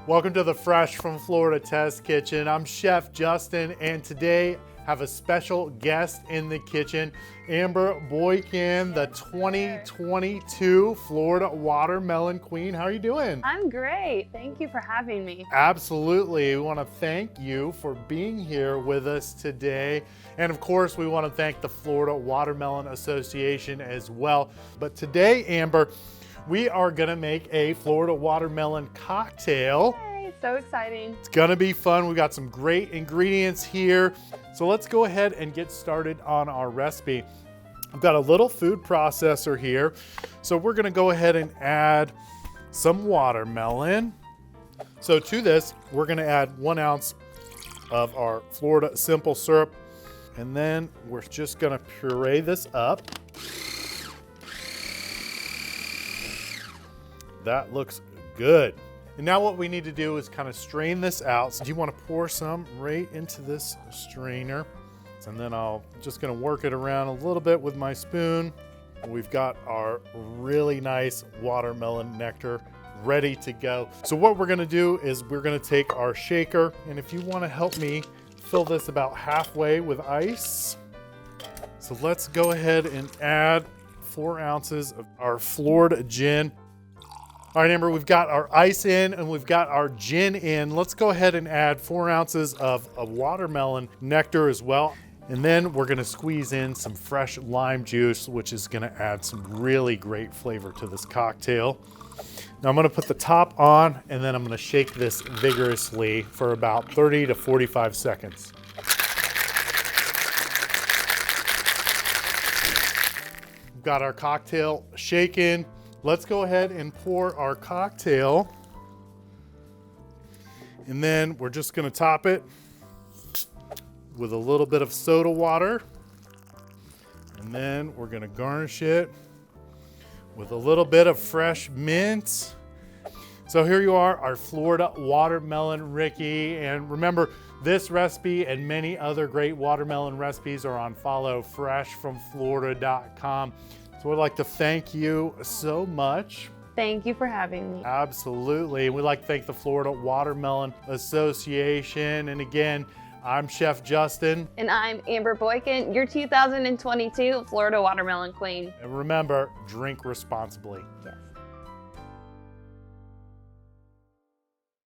Welcome to the Fresh from Florida Test Kitchen. I'm Chef Justin, and today have a special guest in the kitchen, Amber Boykin, the 2022 Florida Watermelon Queen. How are you doing? I'm great. Thank you for having me. Absolutely. We want to thank you for being here with us today. And of course, we want to thank the Florida Watermelon Association as well. But today, Amber, we are gonna make a Florida watermelon cocktail. Yay, so exciting. It's gonna be fun. We got some great ingredients here. So let's go ahead and get started on our recipe. I've got a little food processor here. So we're gonna go ahead and add some watermelon. So to this, we're gonna add 1 ounce of our Florida simple syrup. And then we're just gonna puree this up. That looks good. And now what we need to do is kind of strain this out. So you want to pour some right into this strainer. And then just gonna work it around a little bit with my spoon. We've got our really nice watermelon nectar ready to go. So what we're gonna do is we're gonna take our shaker, and if you wanna help me fill this about halfway with ice. So let's go ahead and add 4 ounces of our Florida gin. All right, Amber, we've got our ice in and we've got our gin in. Let's go ahead and add 4 ounces of watermelon nectar as well. And then we're gonna squeeze in some fresh lime juice, which is gonna add some really great flavor to this cocktail. Now I'm gonna put the top on and then I'm gonna shake this vigorously for about 30 to 45 seconds. We've got our cocktail shaken. Let's go ahead and pour our cocktail. And then we're just gonna top it with a little bit of soda water. And then we're gonna garnish it with a little bit of fresh mint. So here you are, our Florida watermelon Rickey. And remember, this recipe and many other great watermelon recipes are on followfreshfromflorida.com. So I'd like to thank you so much. Thank you for having me. Absolutely. We'd like to thank the Florida Watermelon Association. And again, I'm Chef Justin. And I'm Amber Boykin, your 2022 Florida Watermelon Queen. And remember, drink responsibly. Yes.